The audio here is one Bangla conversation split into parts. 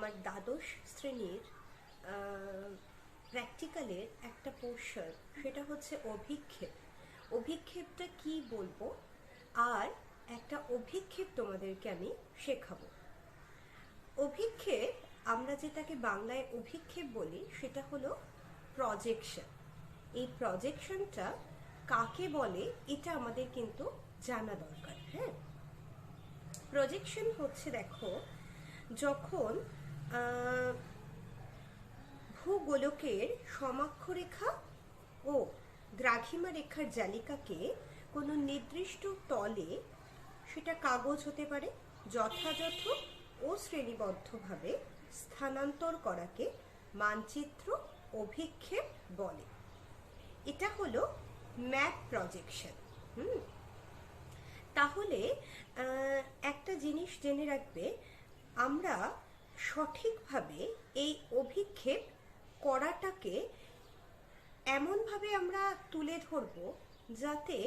আমার দ্বাদশ শ্রেণীর প্র্যাকটিক্যালের একটা পোর্শন, সেটা হচ্ছে অভিক্ষেপ। অভিক্ষেপটা কি বলবো, আর একটা অভিক্ষেপ তোমাদেরকে আমি শেখাবো। অভিক্ষেপ, আমরা যেটাকে বাংলায় অভিক্ষেপ বলি, সেটা হলো প্রজেকশন। এই প্রজেকশনটা কাকে বলে এটা আমাদের কিন্তু জানা দরকার। হ্যাঁ, প্রজেকশন হচ্ছে, দেখো, যখন ভূগোলকের সমাক্ষরেখা ও দ্রাঘিমা রেখার জালিকাকে কোনো নির্দিষ্ট তলে, সেটা কাগজ হতে পারে, যথাযথ ও শ্রেণীবদ্ধভাবে স্থানান্তর করাকে মানচিত্র অভিক্ষেপ বলে। এটা হলো ম্যাপ প্রজেকশন। তাহলে একটা জিনিস জেনে রাখবে, আমরা সঠিকভাবে এই অভিক্ষেপ করাটাকে এমনভাবে আমরা তুলে ধরব যাতে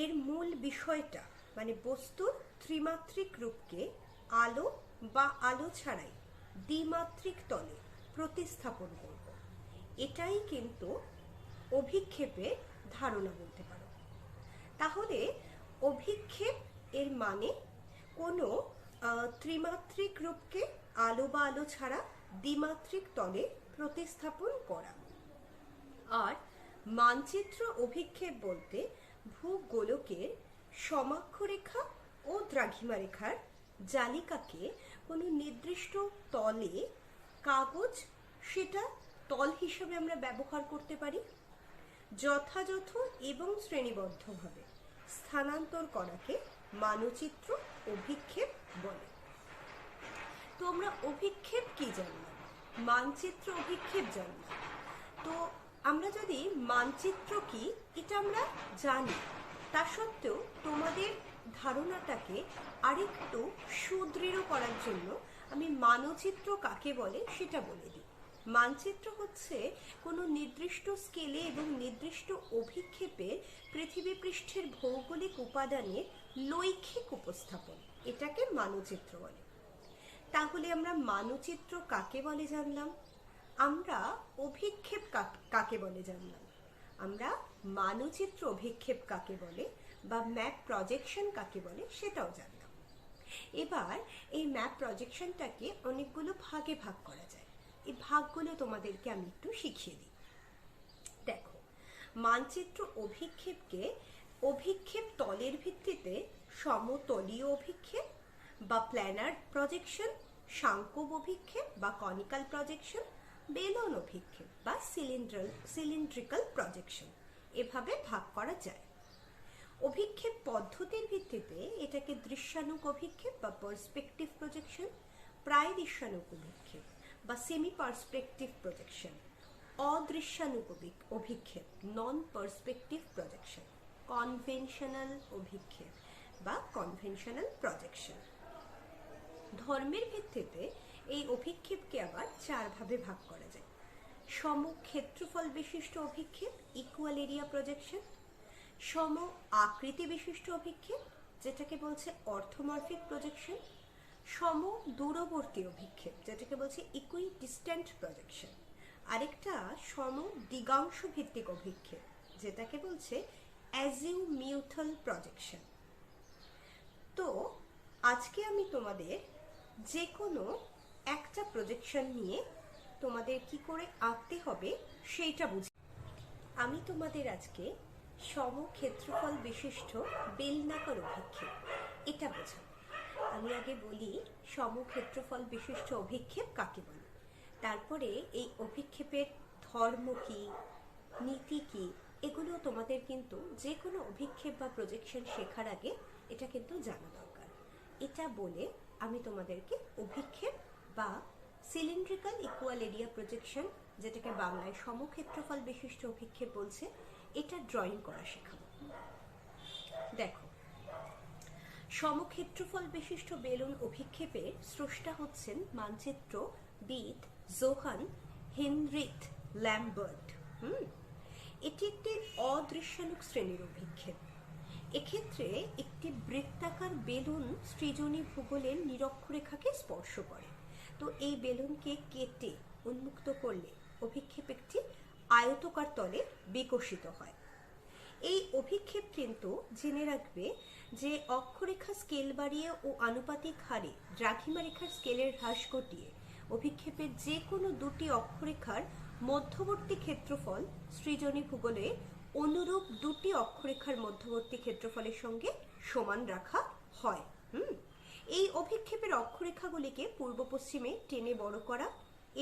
এর মূল বিষয়টা, মানে বস্তুর ত্রিমাত্রিক রূপকে আলো বা আলো ছাড়াই দ্বিমাত্রিক তলে প্রতিস্থাপন করব। এটাই কিন্তু অভিক্ষেপের ধারণা বলতে পারো। তাহলে অভিক্ষেপ এর মানে কোনো ত্রিমাত্রিক রূপকে আলো বা আলো ছাড়া দ্বিমাত্রিক তলে প্রতিস্থাপন করা। আর মানচিত্র অভিক্ষেপ বলতে ভূগোলকের সমাক্ষরেখা ও দ্রাঘিমা রেখার জালিকাকে কোনো নির্দিষ্ট তলে, কাগজ সেটা তল হিসেবে আমরা ব্যবহার করতে পারি, যথাযথ এবং শ্রেণীবদ্ধভাবে স্থানান্তর করাকে মানচিত্র অভিক্ষেপ বলে। তো আমরা অভিক্ষেপ কি জানলাম, মানচিত্র অভিক্ষেপ জানলাম। তো আমরা যদি মানচিত্র কি এটা আমরা জানি, তা সত্ত্বেও তোমাদের ধারণাটাকে আরেকটু সুদৃঢ় করার জন্য আমি মানচিত্র কাকে বলে সেটা বলে দিই। মানচিত্র হচ্ছে কোনো নির্দিষ্ট স্কেলে এবং নির্দিষ্ট অভিক্ষেপে পৃথিবী পৃষ্ঠের ভৌগোলিক উপাদানের লৈখিক উপস্থাপন, এটাকে মানচিত্র বলে। তাহলে আমরা মানচিত্র কাকে বলে জানলাম, আমরা অভিক্ষেপ কাকে বলে জানলাম, আমরা মানচিত্র অভিক্ষেপ কাকে বলে বা ম্যাপ প্রজেকশন কাকে বলে সেটাও জানলাম। এবার এই ম্যাপ প্রজেকশনটাকে অনেকগুলো ভাগে ভাগ করা যায়। এই ভাগগুলো তোমাদেরকে আমি একটু শিখিয়ে দিই। দেখো, মানচিত্র অভিক্ষেপকে অভিক্ষেপ তলের ভিত্তিতে সমতলীয় অভিক্ষেপ বা প্ল্যানার প্রজেকশন, সাংকোব অভিক্ষেপ বা কনিক্যাল প্রজেকশন, বেলন অভিক্ষেপ বা সিলিন্ড্রিক্যাল প্রজেকশন, এভাবে ভাগ করা যায়। অভিক্ষেপ পদ্ধতির ভিত্তিতে এটাকে দৃশ্যানুক অভিক্ষেপ বা পার্সপেক্টিভ প্রজেকশন, প্রায় দৃশ্যানুক অভিক্ষেপ বা সেমি পার্সপেক্টিভ প্রজেকশন, অদৃশ্যানুক অভিক্ষেপ নন পার্সপেক্টিভ প্রজেকশন, কনভেনশনাল অভিক্ষেপ বা কনভেনশনাল প্রজেকশন। ধর্মের ভিত্তিতে এই অভিক্ষেপকে আবার চার ভাবে ভাগ করা যায়। সম ক্ষেত্রফল বিশিষ্ট অভিক্ষেপ, ইকুয়াল এরিয়া প্রজেকশন, সম আকৃতি বিশিষ্ট অভিক্ষেপ, যেটাকে বলছে অর্থোমরফিক প্রজেকশন, সম দূরবর্তী অভিক্ষেপ, যেটাকে বলছে ইকুইডিস্ট্যান্ট প্রজেকশন, আরেকটা সম দিগাংশ ভিত্তিক অভিক্ষেপ, যেটাকে বলছে অ্যাজিউমিউথাল প্রজেকশন। তো আজকে আমি তোমাদের যে কোনো একটা প্রজেকশন নিয়ে তোমাদের কি করে আঁকতে হবে সেইটা বুঝি। আমি তোমাদের আজকে সমক্ষেত্রফল বিশিষ্ট বেলনাকার অভিক্ষেপ এটা বোঝাবো। আমি আগে বলি সমক্ষেত্রফল বিশিষ্ট অভিক্ষেপ কাকে বলে, তারপরে এই অভিক্ষেপের ধর্ম কি, নীতি কি, এগুলো তোমাদের কিন্তু যে কোনো অভিক্ষেপ বা প্রজেকশন শেখার আগে এটা কিন্তু জানা দরকার। এটা বলে আমি তোমাদেরকে অভিক্ষেপ বা সিলিন্ড্রিক্যাল ইকুয়াল এরিয়া প্রজেকশন, যেটাকে বাংলায় সমক্ষেত্রফল বিশিষ্ট অভিক্ষেপ বলছে, এটা ড্রয়িং করা শেখাবো। দেখো, সমক্ষেত্রফল বিশিষ্ট বেলুন অভিক্ষেপের স্রষ্টা হচ্ছেন মানচিত্রবিদ জোহান হেনরিখ ল্যাম্বার্ট। এটি একটি অদৃশ্যানুক শ্রেণীর অভিক্ষেপ। এক্ষেত্রে একটি বৃত্তাকার বেলুন সৃজনী ভূগোলের নিরক্ষরেখাকে স্পর্শ করে। তো এই বেলুনকে কেটে উন্মুক্ত করলে অভিক্ষেপ একটি আয়তকার তলে বিকশিত হয়। এই অভিক্ষেপ কিন্তু জেনে রাখবে যে অক্ষরেখা স্কেল বাড়িয়ে ও আনুপাতিক হারে দ্রাঘিমা রেখার স্কেলের হ্রাস ঘটিয়ে অভিক্ষেপের যে কোনো দুটি অক্ষরেখার মধ্যবর্তী ক্ষেত্রফল সৃজনী ভূগোলে অনুরূপ দুটি অক্ষরেখার মধ্যবর্তী ক্ষেত্রফলের সঙ্গে সমান রাখা হয়। এই অভিক্ষেপের অক্ষরেখাগুলিকে পূর্ব পশ্চিমে টেনে বড় করা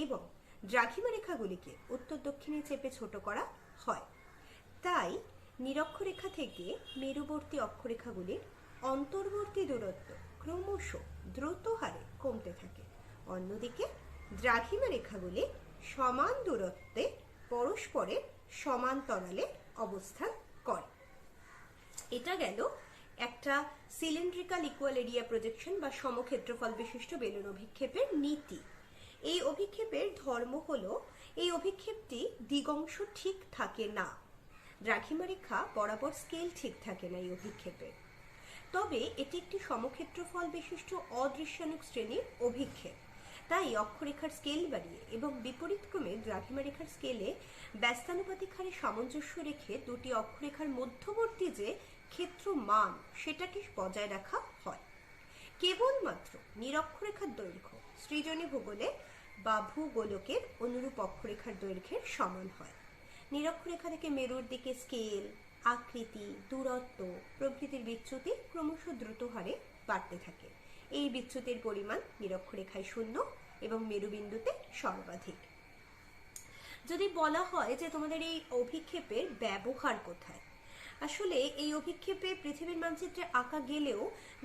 এবং দ্রাঘিমা রেখাগুলিকে উত্তর দক্ষিণে চেপে ছোট করা হয়। তাই নিরক্ষরেখা থেকে মেরুবর্তী অক্ষরেখাগুলির অন্তর্বর্তী দূরত্ব ক্রমশ দ্রুত হারে কমতে থাকে। অন্যদিকে দ্রাঘিমা রেখাগুলি সমান দূরত্বে পরস্পরের সমান্তরালে অবস্থান করে। এটা গেল একটা সিলিন্ড্রিক্যাল ইকুয়াল এরিয়া প্রজেকশন বা সমক্ষেত্রফল বিশিষ্ট বেলুন অভিক্ষেপের নীতি। এই অভিক্ষেপের ধর্ম হলো এই অভিক্ষেপটি দিগংশ ঠিক থাকে না, দ্রাঘিমা রেখা বরাবর স্কেল ঠিক থাকে না এই অভিক্ষেপে। তবে এটি একটি সমক্ষেত্রফল বিশিষ্ট অদৃশ্যানুক শ্রেণীর অভিক্ষেপ। তাই অক্ষরেখার স্কেল বাড়িয়ে এবং বিপরীতক্রমে দ্রাঘিমা রেখার স্কেলে ব্যস্তানুপাতিক হারে সামঞ্জস্য রেখে দুটি অক্ষরেখার মধ্যবর্তী যে ক্ষেত্র মান সেটাকে বজায় রাখা হয়। কেবলমাত্র নিরক্ষরেখার দৈর্ঘ্য সৃজনী ভূগোলে বা ভূগোলকের অনুরূপ অক্ষরেখার দৈর্ঘ্যের সমান হয়। নিরক্ষরেখা থেকে মেরুর দিকে স্কেল, আকৃতি, দূরত্ব প্রভৃতির বিচ্যুতি ক্রমশ দ্রুত হারে বাড়তে থাকে। এই বিচ্যুতির পরিমাণ নিরক্ষরেখায় 0 এবং মেরুবিন্দুতে সর্বাধিক। যদি বলা হয় যে তোমাদের এই অভিক্ষেপের ব্যবহার কোথায়, আসলে এই অভিক্ষেপে পৃথিবীর মানচিত্রে আঁকা গেলেও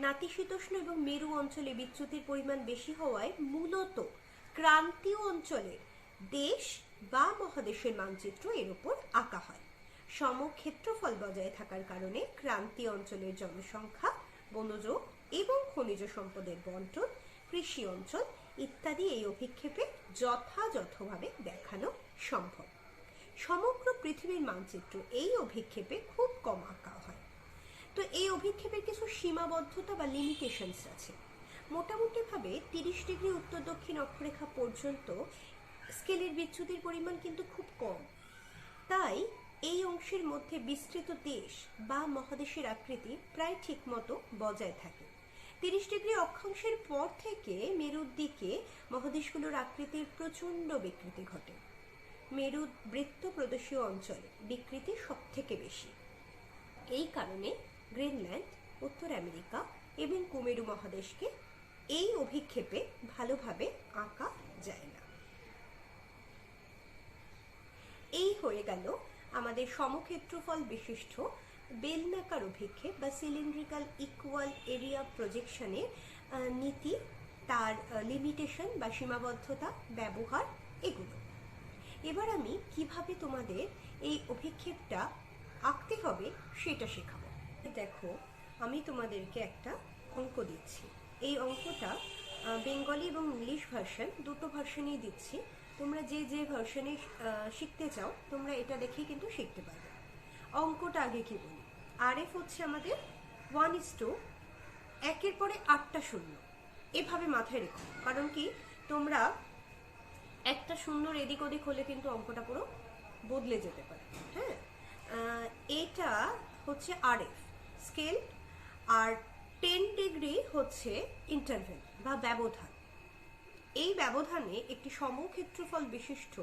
নাতিশীতোষ্ণ এবং মেরু অঞ্চলে বিচ্যুতির পরিমাণ বেশি হওয়ায় মূলত ক্রান্তীয় অঞ্চলের দেশ বা মহাদেশের মানচিত্র এর উপর আঁকা হয়। সমক্ষেত্রফল বজায় থাকার কারণে ক্রান্তীয় অঞ্চলের জনসংখ্যা, বনজ এবং খনিজ সম্পদের বন্টন, কৃষি অঞ্চল ইত্যাদি এই অভিক্ষেপে যথাযথভাবে দেখানো সম্ভব। সমগ্র পৃথিবীর মানচিত্র এই অভিক্ষেপে খুব কম আঁকা হয়। তো এই অভিক্ষেপের কিছু সীমাবদ্ধতা বা লিমিটেশনস আছে। মোটামুটিভাবে 30 ডিগ্রি উত্তর দক্ষিণ অক্ষরেখা পর্যন্ত স্কেলের বিচ্যুতির পরিমাণ কিন্তু খুব কম। তাই এই অংশের মধ্যে বিস্তৃত দেশ বা মহাদেশের আকৃতি প্রায় ঠিকমতো বজায় থাকে। 30 ডিগ্রি অক্ষাংশের পর থেকে মেরুর দিকে মহাদেশগুলোর আকৃতির প্রচণ্ড বিকৃতি ঘটে। মেরু বৃত্ত প্রদেশীয় অঞ্চলে বিকৃতি সব থেকে বেশি। এই কারণে গ্রিনল্যান্ড, উত্তর আমেরিকা এবং কুমেরু মহাদেশকে এই অভিক্ষেপে ভালোভাবে আঁকা যায় না। এই হয়ে গেল আমাদের সমক্ষেত্রফল বিশিষ্ট বেলনাকার অভিক্ষেপ বা সিলিন্ড্রিক্যাল ইকুয়াল এরিয়া প্রজেকশনের নীতি, তার লিমিটেশন বা সীমাবদ্ধতা, ব্যবহার এগুলো। এবার আমি কিভাবে তোমাদের এই অভিক্ষেপটা আঁকতে হবে সেটা শেখাবো। দেখো, আমি তোমাদেরকে একটা অঙ্ক দিচ্ছি। এই অঙ্কটা বেঙ্গলি এবং ইংলিশ ভার্সন, দুটো ভার্সনেই দিচ্ছি। তোমরা যে যে ভার্সনে শিখতে চাও তোমরা এটা দেখেই কিন্তু শিখতে পারবে। অঙ্কটা আগে কি বলি, RF হচ্ছে আমাদের 1:1 একের পরে 8টা শূন্য, এভাবে মাথায় রেখো। কারণ কি, তোমরা একটা শূন্যর এদিক ওদিক হলে কিন্তু অঙ্কটা পুরো বদলে যেতে পারে। হ্যাঁ, এটা হচ্ছে RF স্কেল, আর 10 ডিগ্রি হচ্ছে ইন্টারভেল বা ব্যবধান। এই ব্যবধানে একটি সমক্ষেত্রফল বিশিষ্ট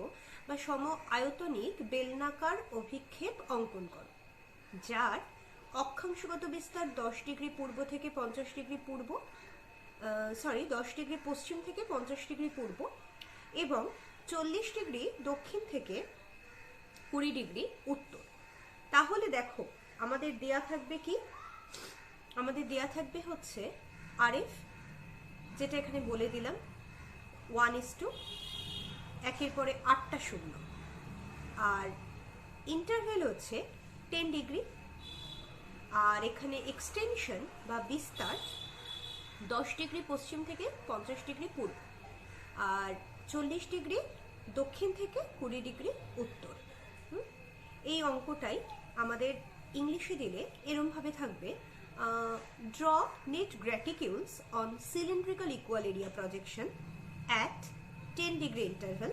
বা সম আয়তনিক বেলনাকার অভিক্ষেপ অঙ্কন করো, যার অক্ষাংশগত বিস্তার 10 ডিগ্রি পূর্ব থেকে 50 ডিগ্রি পূর্ব, 10 ডিগ্রি পশ্চিম থেকে 50 ডিগ্রি পূর্ব এবং 40 ডিগ্রি দক্ষিণ থেকে 20 ডিগ্রি উত্তর। তাহলে দেখো, আমাদের দেয়া থাকবে কি, আমাদের দেয়া থাকবে হচ্ছে RF, যেটা এখানে বলে দিলাম 1:1 একের পরে 8টা শূন্য, আর ইন্টারভেল হচ্ছে 10 ডিগ্রি, আর এখানে এক্সটেনশন বা বিস্তার 10 ডিগ্রি পশ্চিম থেকে 50 ডিগ্রি পূর্ব, আর 40 ডিগ্রি দক্ষিণ থেকে 20 ডিগ্রি উত্তর। এই অঙ্কটাই আমাদের ইংলিশে দিলে এরমভাবে থাকবে, draw net graticules on cylindrical equal area projection at 10 degree interval.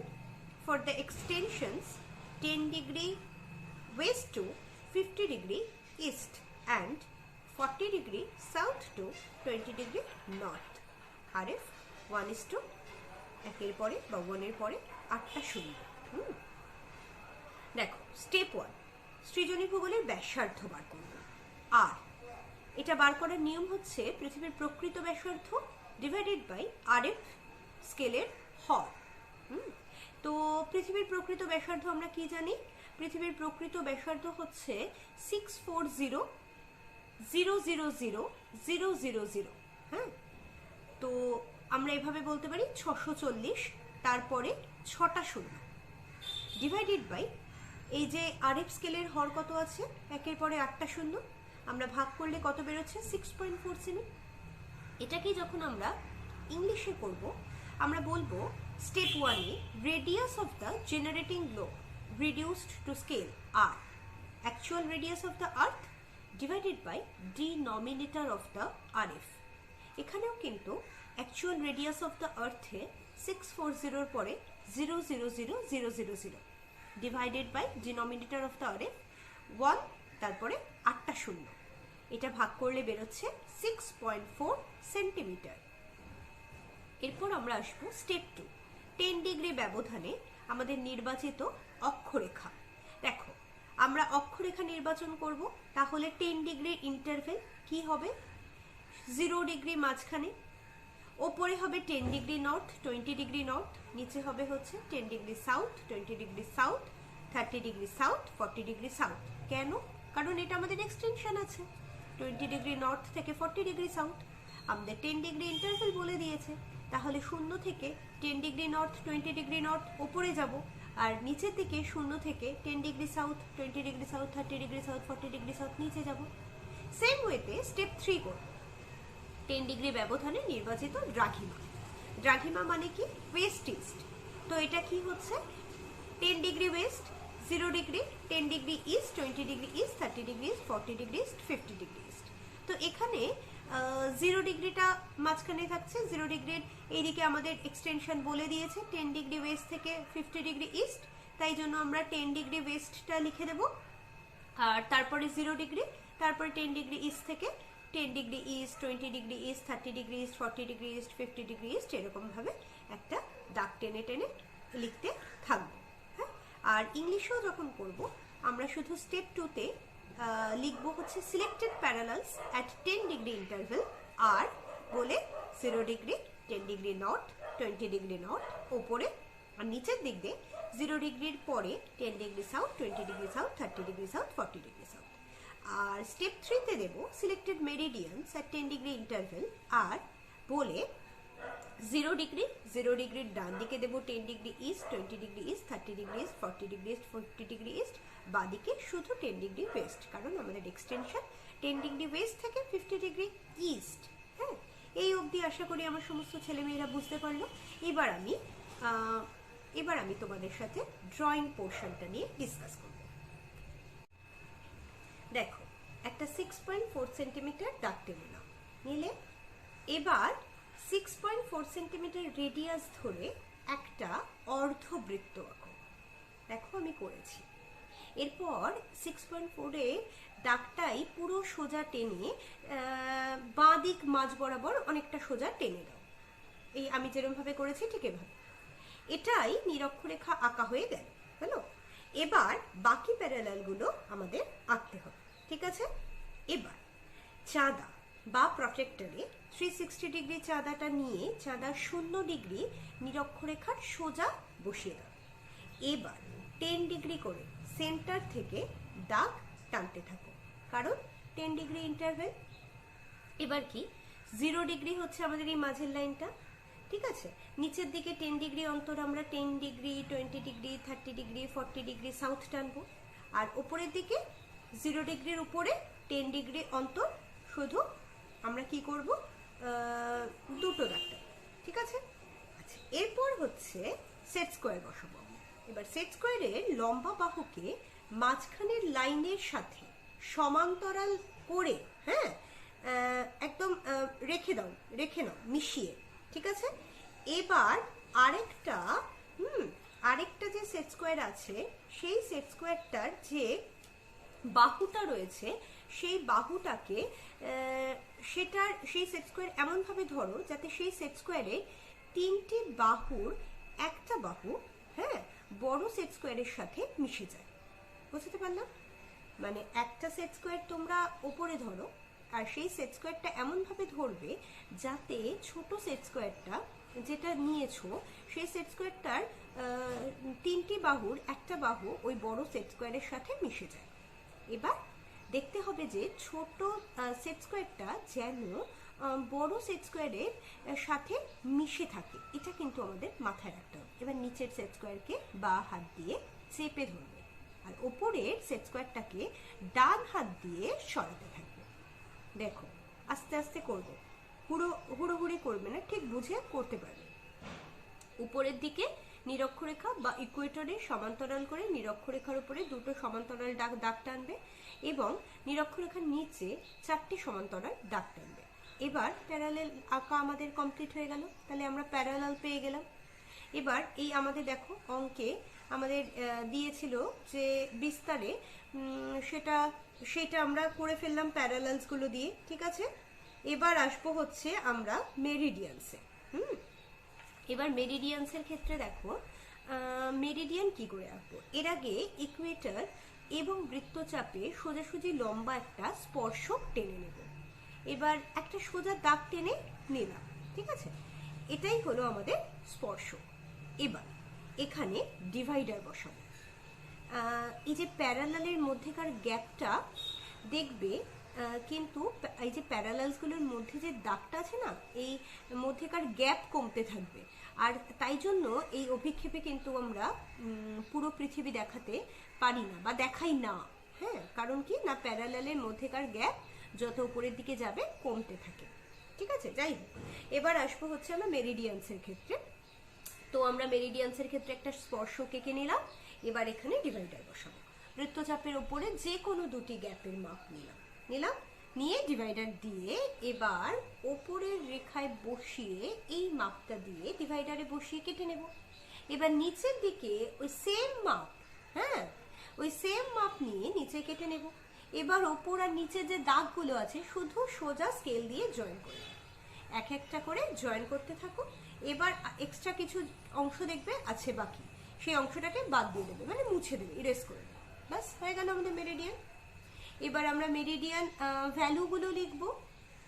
For the extensions 10 degree west to 50 degree east and 40 degree south to 20 degree north. RF 1:, একের পরে বা 1-এর পরে 8টা শূন্য। দেখো স্টেপ 1, সৃজনী ভূগোলের ব্যাসার্ধ বার করব। আর এটা বার করার নিয়ম হচ্ছে পৃথিবীর প্রকৃত ব্যাসার্ধ ডিভাইডেড বাই RF স্কেলের হর। তো পৃথিবীর প্রকৃত ব্যাসার্ধ আমরা কি জানি? পৃথিবীর প্রকৃত ব্যাসার্ধ হচ্ছে 640,000,000। হ্যাঁ, তো আমরা এভাবে বলতে পারি 640, তারপরে 6টা শূন্য, ডিভাইডেড বাই এই যে RF স্কেলের হর কত আছে, একের পরে 8টা শূন্য, আমরা ভাগ করলে কত বেরোচ্ছে? 6.47। এটাকে যখন আমরা ইংলিশে করব, আমরা বলবো স্টেপ 1-এ radius of the generating globe reduced to scale r, actual radius of the earth divided by denominator of the RF। এখানেও কিন্তু actual radius of the earth এ 640 পরে 000,000 divided by denominator of the RF 1, তারপরে 8টা শূন্য, এটা ভাগ করলে বেরোচ্ছে 6.4 সেন্টিমিটার। এরপর আমরা আসবো স্টেপ 2, 10 ডিগ্রি ব্যবধানে আমাদের নির্বাচিত অক্ষরেখা। দেখো আমরা অক্ষরেখা নির্বাচন করব, তাহলে 10 ডিগ্রির ইন্টারভেল কি হবে? 0 ডিগ্রি মাঝখানে, ওপরে হবে 10 ডিগ্রি নর্থ, 20 ডিগ্রি নর্থ, নিচে হবে হচ্ছে 10 degree south, 20 degree south, 30 degree south, 40 degree south. কেন? কারণ এটা আমাদের এক্সটেনশন আছে 20 ডিগ্রি নর্থ থেকে 40 ডিগ্রি সাউথ, আমাদের 10 ডিগ্রি ইন্টারভেল বলে দিয়েছে, তাহলে 0 থেকে 10 ডিগ্রি নর্থ, 20 ডিগ্রি নর্থ ওপরে যাব, আর নিচের দিকে 0 থেকে 10 degree south, 20 degree south, 30 degree south, 40 degree south নিচে যাব। সেম ওয়েতে স্টেপ 3 করব, 10 ডিগ্রি ব্যবধানে নির্বাচিত দ্রাঘিমা। দ্রাঘিমা মানে কি? West east. তো এটা কি হচ্ছে? 10 degree West, 0 degree, 10 degree east, 20 degree east, 30 degree east, 40 degree east, 50 degree east. তো এখানে 0 ডিগ্রিটা মাঝখানে থাকছে, 0 ডিগ্রির এইদিকে আমাদের এক্সটেনশন বলে দিয়েছে 10 ডিগ্রি ওয়েস্ট থেকে 50 ডিগ্রি ইস্ট, তাই জন্য আমরা 10 ডিগ্রি ওয়েস্টটা লিখে দেব। আর তারপরে 0 ডিগ্রি, তারপরে 10 ডিগ্রি ইস্ট থেকে 10 degree east, 20 degree east, 30 degree east, 40 degree east, 50 degree east, এরকমভাবে একটা দাগ টেনে টেনে লিখতে থাকবো। হ্যাঁ, আর ইংলিশেও যখন করব, আমরা শুধু স্টেপ 2-তে লিখবো হচ্ছে selected parallels at 10 degree interval আর বলে 0 degree, 10 degree north, 20 degree north ওপরে, আর নিচের দিক দিয়ে 0 ডিগ্রির পরে 10 degree south, 20 degree south, 30 degree south, 40 degree south. আর স্টেপ 3-তে দেব selected meridians at 10 degree interval আর বলে 0 ডিগ্রি, 0 ডিগ্রির ডান দিকে দেব 10 degree east, 20 degree east, 30 degree east, 40 degree east, 50 degree east, বাদিকে শুধু 10 ডিগ্রি ওয়েস্ট, কারণ আমাদের এক্সটেনশন 10 ডিগ্রি ওয়েস্ট থেকে 50 ডিগ্রি ইস্ট। হ্যাঁ, এই অবধি আশা করি আমার সমস্ত ছেলেমেয়েরা বুঝতে পারলো। এবার আমি তোমাদের সাথে ড্রয়িং পোর্শনটা নিয়ে ডিসকাস করব। দেখো একটা 6.4 সেন্টিমিটার দাগ টেনে নাও, নিলে এবার 6.4 সেন্টিমিটার রেডিয়াস ধরে একটা অর্ধবৃত্ত আঁকো। দেখো আমি করেছি। এরপর 6.4-এ দাগটাই পুরো সোজা টেনে বাঁ দিক মাঝ বরাবর অনেকটা সোজা টেনে দাও। এই আমি যেরকম ভাবে করেছি ঠিক এভাবে। এটাই নিরক্ষরেখা আঁকা হয়ে গেল। হলো, এবার বাকি প্যারালালগুলো আমাদের আঁকতে হবে। ঠিক আছে, এবার চাঁদা বা প্রজেক্টরে 360 ডিগ্রি চাঁদাটা নিয়ে চাঁদার 0 ডিগ্রি নিরক্ষরেখার সোজা বসিয়ে দাও। এবার 10 ডিগ্রি করে সেন্টার থেকে দাগ টানতে থাকো, কারণ 10 ডিগ্রি ইন্টারভেল। এবার কি 0 ডিগ্রি হচ্ছে আমাদের এই মাঝের লাইনটা। ঠিক আছে, নিচের দিকে 10 ডিগ্রি অন্তর আমরা 10 degree, 20 degree, 30 degree, 40 degree south টানবো, আর উপরের দিকে 0 ডিগ্রির উপরে 10 ডিগ্রি অন্তর শুধু আমরা কি করব, দুটো দাগ টানবো। ঠিক আছে, আচ্ছা এরপর হচ্ছে সেট স্কোয়ার বসাবো। এবার সেট স্কোয়ারের লম্বা বাহুকে মাঝখানের লাইনের সাথে সমান্তরাল করে, হ্যাঁ একদম রেখে নাও মিশিয়ে। ঠিক আছে, এবার আরেকটা আরেকটা যে সেট স্কোয়ার আছে সেই সেট স্কোয়ারটার যে বাহুটা রয়েছে সেই বাহুটাকে সেই সেট স্কোয়ার এমনভাবে ধরো যাতে সেই সেট স্কোয়ারে 3টি বাহুর একটা বাহু, হ্যাঁ, বড় সেট স্কোয়ারের সাথে মিশে যায়। বুঝতে পারলাম? মানে একটা সেট স্কোয়ার তোমরা ওপরে ধরো, আর সেই সেট স্কোয়ারটা এমনভাবে ধরবে যাতে ছোট সেট স্কোয়ারটা যেটা নিয়েছো সেই সেট স্কোয়ারটার 3টি বাহুর একটা বাহু ওই বড় সেট স্কোয়ারের সাথে মিশে যায়। এবার দেখতে হবে যে ছোট সেট স্কোয়ারটা যেন বড় সেট স্কোয়ারের সাথে মিশে থাকে, এটা কিন্তু আমাদের মাথায় রাখতে হবে। এবার নিচের সেট স্কোয়ারকে বা হাত দিয়ে চেপে ধরবে, আর ওপরের সেট স্কোয়ারটাকে ডান হাত দিয়ে সরাতে থাকবে। দেখো আস্তে আস্তে করবে, হুড়োহুড়ি করবে না, ঠিক বুঝে করতে পারবে। উপরের দিকে নিরক্ষরেখা বা ইকুয়েটরের সমান্তরাল করে নিরক্ষরেখার উপরে দুটো সমান্তরাল দাগ টানবে এবং নিরক্ষরেখার নিচে 4টি সমান্তরাল দাগ টানবে। এবার প্যারালাল আঁকা আমাদের কমপ্লিট হয়ে গেল, তাহলে আমরা প্যারালাল পেয়ে গেলাম। এবার এই আমাদের দেখো অঙ্কে আমাদের দিয়েছিল যে বিস্তারে, সেটা আমরা করে ফেললাম প্যারালালস গুলো দিয়ে, ঠিক আছে। এবার আসবো হচ্ছে আমরা মেরিডিয়ানসে। এবার মেরিডিয়ানসের ক্ষেত্রে দেখো মেরিডিয়ান কি করে আঁকবো। এর আগে ইকুয়েটর এবং বৃত্তচাপে সোজাসুজি লম্বা একটা স্পর্শক টেনে নেব। এবার একটা সোজা দাগ টেনে নিলাম, ঠিক আছে, এটাই হলো আমাদের স্পর্শক। এবার এখানে ডিভাইডার বসাবো। এই যে প্যারালালের মধ্যেকার গ্যাপটা দেখবে, কিন্তু এই যে প্যারালালসগুলোর মধ্যে যে দাগটা আছে না, এই মধ্যেকার গ্যাপ কমতে থাকবে। আর তাই জন্য এই অভিক্ষেপে কিন্তু আমরা পুরো পৃথিবী দেখাতে পারি না বা দেখাই না, হ্যাঁ, কারণ কি না, প্যারালালের মধ্যেকার গ্যাপ যত উপরের দিকে যাবে কমতে থাকে, ঠিক আছে। যাই হোক, এবার আসবো হচ্ছে আমরা মেরিডিয়ানসের ক্ষেত্রে। তো আমরা মেরিডিয়ানসের ক্ষেত্রে একটা স্পর্শক এঁকে নিলাম। এবার এখানে ডিভাইডার বসাবো। বৃত্তচাপের উপরে যে কোনো দুটি গ্যাপের মাপ নিলাম, নিয়ে ডিভাইডার দিয়ে এবার ওপরের রেখায় বসিয়ে এই মাপটা দিয়ে ডিভাইডারে বসিয়ে কেটে নেব। এবার নিচের দিকে ওই সেম মাপ, হ্যাঁ, ওই সেম মাপ নিয়ে নিচে কেটে নেব। এবার ওপর আর নিচে যে দাগগুলো আছে শুধু সোজা স্কেল দিয়ে জয়েন করবে, এক একটা করে জয়েন করতে থাকো। এবার এক্সট্রা কিছু অংশ দেখবে আছে বাকি, সেই অংশটাকে বাদ দিয়ে দেবে, মানে মুছে দেবে, ইরেজ করে দেবে। বাস হয়ে গেল আমাদের মেরিডিয়ান। এবার আমরা মেরিডিয়ান ভ্যালুগুলো লিখবো,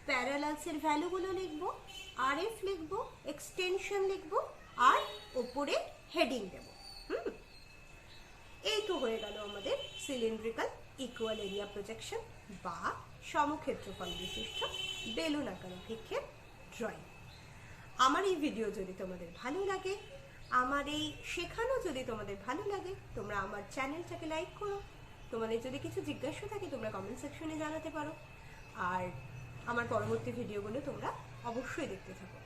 প্যারালালসের ভ্যালুগুলো লিখবো, আরএফ লিখবো, এক্সটেনশন লিখবো, আর ওপরে হেডিং দেবো। এই তো হয়ে গেল আমাদের সিলিন্ড্রিক্যাল ইকুয়াল এরিয়া প্রজেকশন বা সমক্ষেত্রফল বিশিষ্ট বেলুনাকার অভিক্ষেপ ড্রয়িং। আমার এই ভিডিও যদি তোমাদের ভালো লাগে, আমার এই শেখানো যদি তোমাদের ভালো লাগে, তোমরা আমার চ্যানেলটাকে লাইক করো। তোমাদের যদি কিছু জিজ্ঞাসা থাকে তোমরা কমেন্ট সেকশনে জানাতে পারো। আর আমার পরবর্তী ভিডিওগুলো তোমরা অবশ্যই দেখতে থাকো।